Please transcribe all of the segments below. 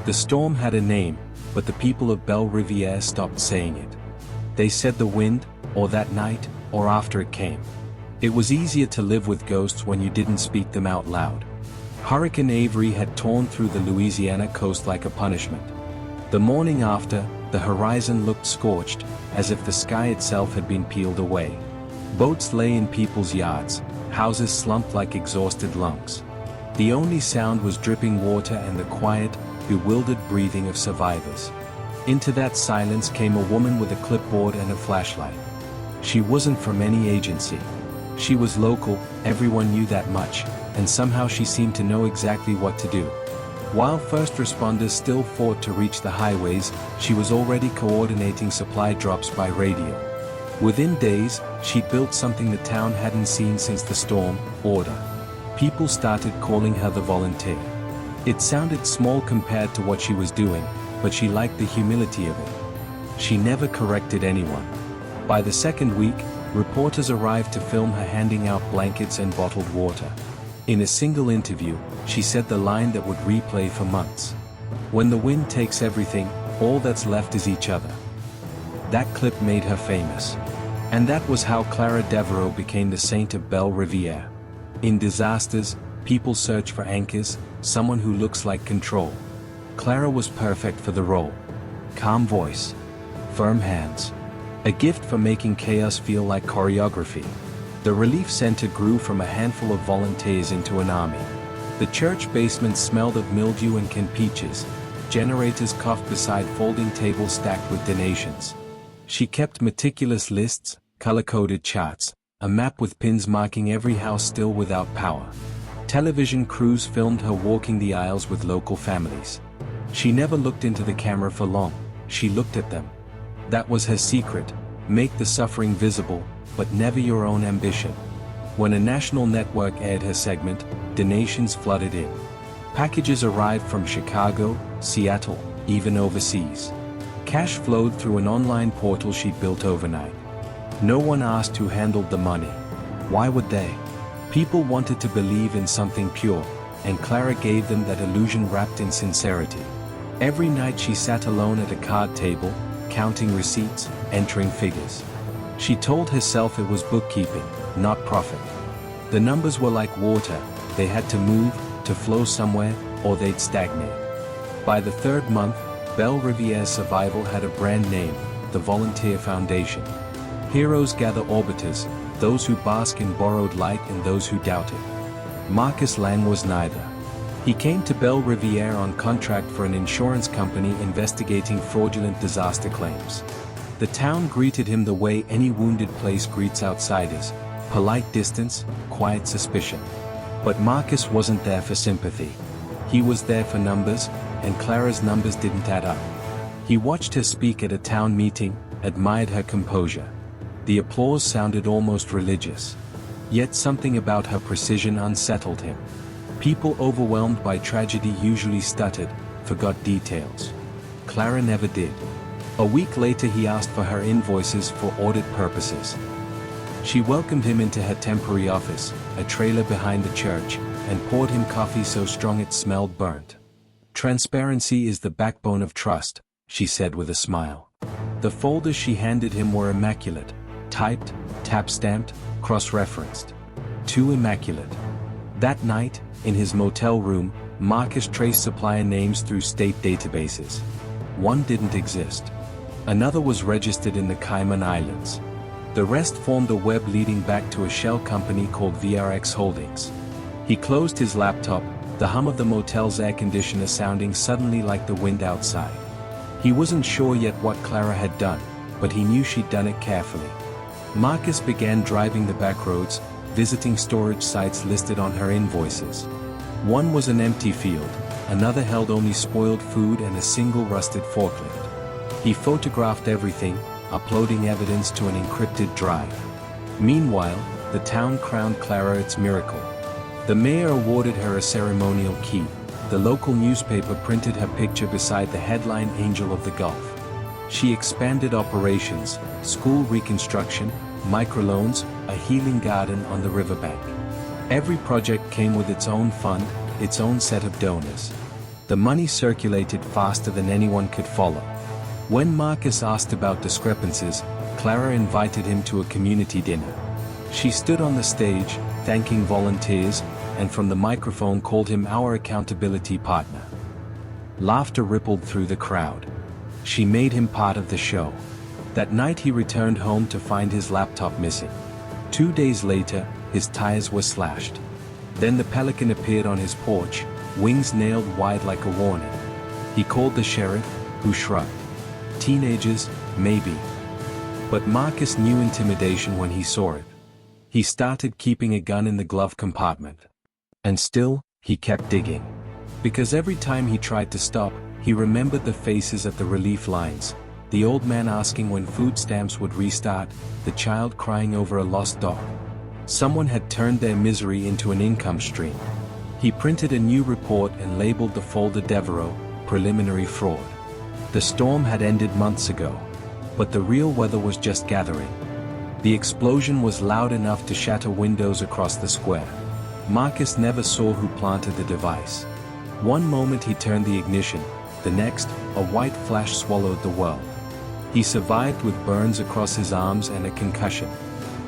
The storm had a name, but the people of Belle Riviere stopped saying it. They said the wind, or that night, or after it came. It was easier to live with ghosts when you didn't speak them out loud. Hurricane Avery had torn through the Louisiana coast like a punishment. The morning after, the horizon looked scorched, as if the sky itself had been peeled away. Boats lay in people's yards, houses slumped like exhausted lungs. The only sound was dripping water and the quiet, bewildered breathing of survivors. Into that silence came a woman with a clipboard and a flashlight. She wasn't from any agency. She was local, everyone knew that much, and somehow she seemed to know exactly what to do. While first responders still fought to reach the highways, she was already coordinating supply drops by radio. Within days, she built something the town hadn't seen since the storm, order. People started calling her the volunteer. It sounded small compared to what she was doing, but she liked the humility of it. She never corrected anyone. By the second week, reporters arrived to film her handing out blankets and bottled water. In a single interview, she said the line that would replay for months. When the wind takes everything, all that's left is each other. That clip made her famous. And that was how Clara Devereaux became the saint of Belle Riviere. In disasters, people search for anchors, someone who looks like control. Clara was perfect for the role. Calm voice. Firm hands. A gift for making chaos feel like choreography. The relief center grew from a handful of volunteers into an army. The church basement smelled of mildew and canned peaches. Generators coughed beside folding tables stacked with donations. She kept meticulous lists, color-coded charts, a map with pins marking every house still without power. Television crews filmed her walking the aisles with local families. She never looked into the camera for long, she looked at them. That was her secret, make the suffering visible, but never your own ambition. When a national network aired her segment, donations flooded in. Packages arrived from Chicago, Seattle, even overseas. Cash flowed through an online portal she built overnight. No one asked who handled the money. Why would they? People wanted to believe in something pure, and Clara gave them that illusion wrapped in sincerity. Every night she sat alone at a card table, counting receipts, entering figures. She told herself it was bookkeeping, not profit. The numbers were like water, they had to move, to flow somewhere, or they'd stagnate. By the third month, Belle Riviere's survival had a brand name, the Volunteer Foundation. Heroes gather orbiters, those who bask in borrowed light and those who doubt it. Marcus Lang was neither. He came to Belle Riviere on contract for an insurance company investigating fraudulent disaster claims. The town greeted him the way any wounded place greets outsiders, polite distance, quiet suspicion. But Marcus wasn't there for sympathy. He was there for numbers, and Clara's numbers didn't add up. He watched her speak at a town meeting, admired her composure. The applause sounded almost religious. Yet something about her precision unsettled him. People overwhelmed by tragedy usually stuttered, forgot details. Clara never did. A week later he asked for her invoices for audit purposes. She welcomed him into her temporary office, a trailer behind the church, and poured him coffee so strong it smelled burnt. "Transparency is the backbone of trust," she said with a smile. The folders she handed him were immaculate, typed, tap-stamped, cross-referenced. Too immaculate. That night, in his motel room, Marcus traced supplier names through state databases. One didn't exist. Another was registered in the Cayman Islands. The rest formed a web leading back to a shell company called VRX Holdings. He closed his laptop, the hum of the motel's air conditioner sounding suddenly like the wind outside. He wasn't sure yet what Clara had done, but he knew she'd done it carefully. Marcus began driving the back roads, visiting storage sites listed on her invoices. One was an empty field, another held only spoiled food and a single rusted forklift. He photographed everything, uploading evidence to an encrypted drive. Meanwhile, the town crowned Clara its miracle. The mayor awarded her a ceremonial key. The local newspaper printed her picture beside the headline Angel of the Gulf. She expanded operations, school reconstruction, microloans, a healing garden on the riverbank. Every project came with its own fund, its own set of donors. The money circulated faster than anyone could follow. When Marcus asked about discrepancies, Clara invited him to a community dinner. She stood on the stage, thanking volunteers, and from the microphone called him our accountability partner. Laughter rippled through the crowd. She made him part of the show. That night he returned home to find his laptop missing. 2 days later, his tires were slashed. Then the Pelican appeared on his porch, wings nailed wide like a warning. He called the sheriff, who shrugged. Teenagers, maybe. But Marcus knew intimidation when he saw it. He started keeping a gun in the glove compartment. And still, he kept digging. Because every time he tried to stop, he remembered the faces at the relief lines. The old man asking when food stamps would restart, the child crying over a lost dog. Someone had turned their misery into an income stream. He printed a new report and labeled the folder Devereaux, preliminary fraud. The storm had ended months ago. But the real weather was just gathering. The explosion was loud enough to shatter windows across the square. Marcus never saw who planted the device. One moment he turned the ignition, the next, a white flash swallowed the world. He survived with burns across his arms and a concussion.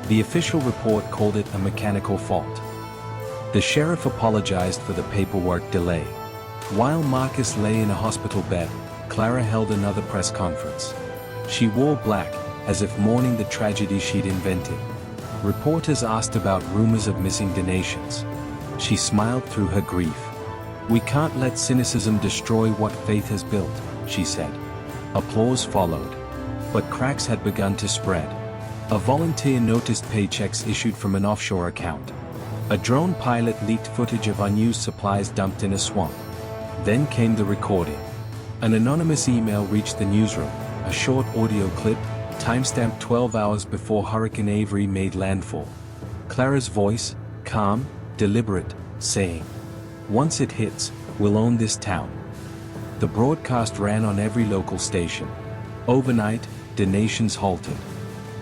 The official report called it a mechanical fault. The sheriff apologized for the paperwork delay. While Marcus lay in a hospital bed, Clara held another press conference. She wore black, as if mourning the tragedy she'd invented. Reporters asked about rumors of missing donations. She smiled through her grief. "We can't let cynicism destroy what faith has built," she said. Applause followed. But cracks had begun to spread. A volunteer noticed paychecks issued from an offshore account. A drone pilot leaked footage of unused supplies dumped in a swamp. Then came the recording. An anonymous email reached the newsroom, a short audio clip, timestamped 12 hours before Hurricane Avery made landfall. Clara's voice, calm, deliberate, saying, "Once it hits, we'll own this town." The broadcast ran on every local station. Overnight, donations halted.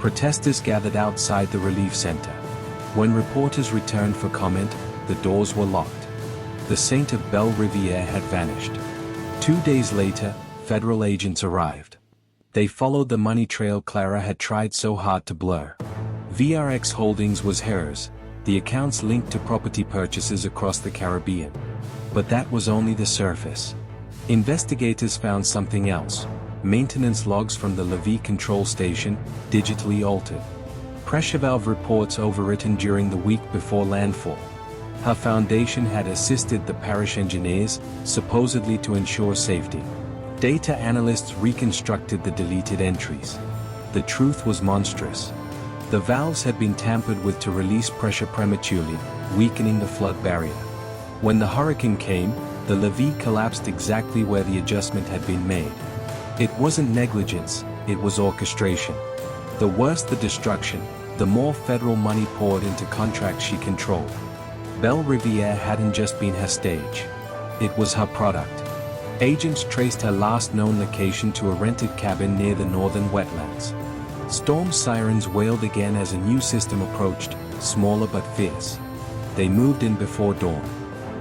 Protesters gathered outside the relief center. When reporters returned for comment, the doors were locked. The saint of Belle Riviere had vanished. 2 days later, federal agents arrived. They followed the money trail Clara had tried so hard to blur. VRX Holdings was hers, the accounts linked to property purchases across the Caribbean. But that was only the surface. Investigators found something else. Maintenance logs from the Levee control station, digitally altered. Pressure valve reports overwritten during the week before landfall. Her foundation had assisted the parish engineers, supposedly to ensure safety. Data analysts reconstructed the deleted entries. The truth was monstrous. The valves had been tampered with to release pressure prematurely, weakening the flood barrier. When the hurricane came, the levee collapsed exactly where the adjustment had been made. It wasn't negligence, it was orchestration. The worse the destruction, the more federal money poured into contracts she controlled. Belle Riviere hadn't just been her stage. It was her product. Agents traced her last known location to a rented cabin near the northern wetlands. Storm sirens wailed again as a new system approached, smaller but fierce. They moved in before dawn.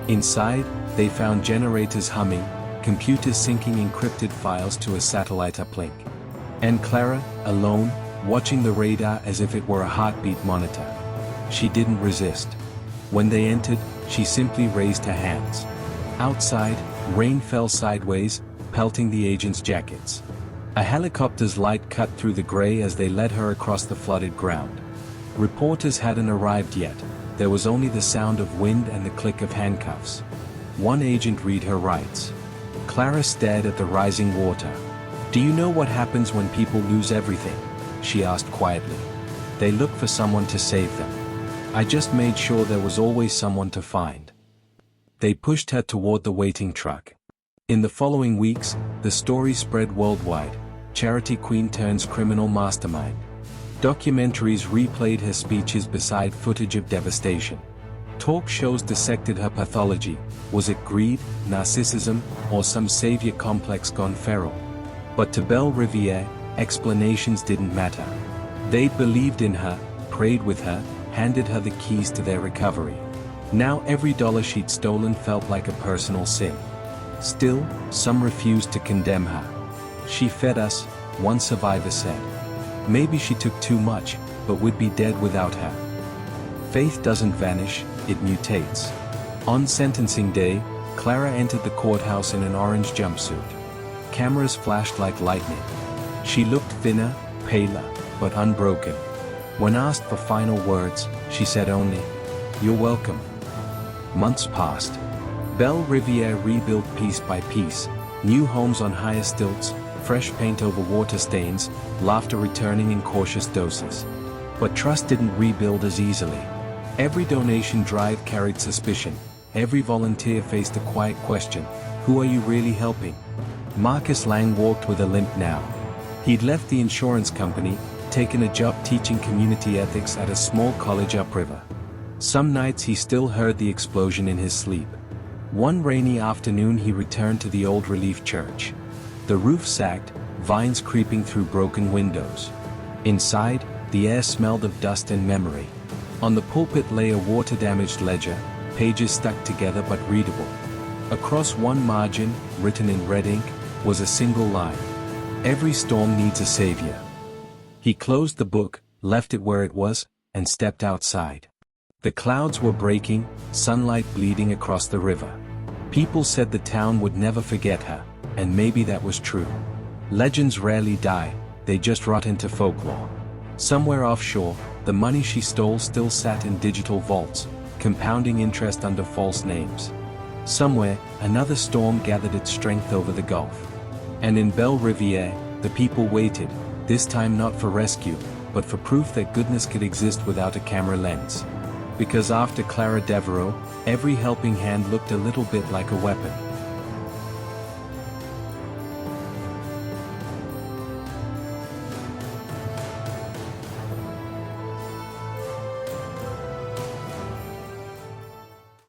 Inside, they found generators humming, computers syncing encrypted files to a satellite uplink. And Clara, alone, watching the radar as if it were a heartbeat monitor. She didn't resist. When they entered, she simply raised her hands. Outside, rain fell sideways, pelting the agents' jackets. A helicopter's light cut through the gray as they led her across the flooded ground. Reporters hadn't arrived yet. There was only the sound of wind and the click of handcuffs. One agent read her rights. Clara stared at the rising water. "Do you know what happens when people lose everything?" she asked quietly. "They look for someone to save them. I just made sure there was always someone to find." They pushed her toward the waiting truck. In the following weeks, the story spread worldwide. Charity Queen turns criminal mastermind. Documentaries replayed her speeches beside footage of devastation. Talk shows dissected her pathology. Was it greed, narcissism, or some savior complex gone feral? But to Belle Riviere, explanations didn't matter. They'd believed in her, prayed with her, handed her the keys to their recovery. Now every dollar she'd stolen felt like a personal sin. Still, some refused to condemn her. "She fed us," one survivor said. "Maybe she took too much, but we'd be dead without her." Faith doesn't vanish, it mutates. On sentencing day, Clara entered the courthouse in an orange jumpsuit. Cameras flashed like lightning. She looked thinner, paler, but unbroken. When asked for final words, she said only, "You're welcome." Months passed. Belle Riviere rebuilt piece by piece, new homes on higher stilts, fresh paint over water stains, laughter returning in cautious doses. But trust didn't rebuild as easily. Every donation drive carried suspicion. Every volunteer faced a quiet question: who are you really helping? Marcus Lang walked with a limp now. He'd left the insurance company, taken a job teaching community ethics at a small college upriver. Some nights he still heard the explosion in his sleep. One rainy afternoon he returned to the old Relief Church. The roof sagged, vines creeping through broken windows. Inside, the air smelled of dust and memory. On the pulpit lay a water-damaged ledger, pages stuck together but readable. Across one margin, written in red ink, was a single line: "Every storm needs a savior." He closed the book, left it where it was, and stepped outside. The clouds were breaking, sunlight bleeding across the river. People said the town would never forget her, and maybe that was true. Legends rarely die, they just rot into folklore. Somewhere offshore, the money she stole still sat in digital vaults, compounding interest under false names. Somewhere, another storm gathered its strength over the Gulf. And in Belle Riviere, the people waited, this time not for rescue, but for proof that goodness could exist without a camera lens. Because after Clara Devereaux, every helping hand looked a little bit like a weapon.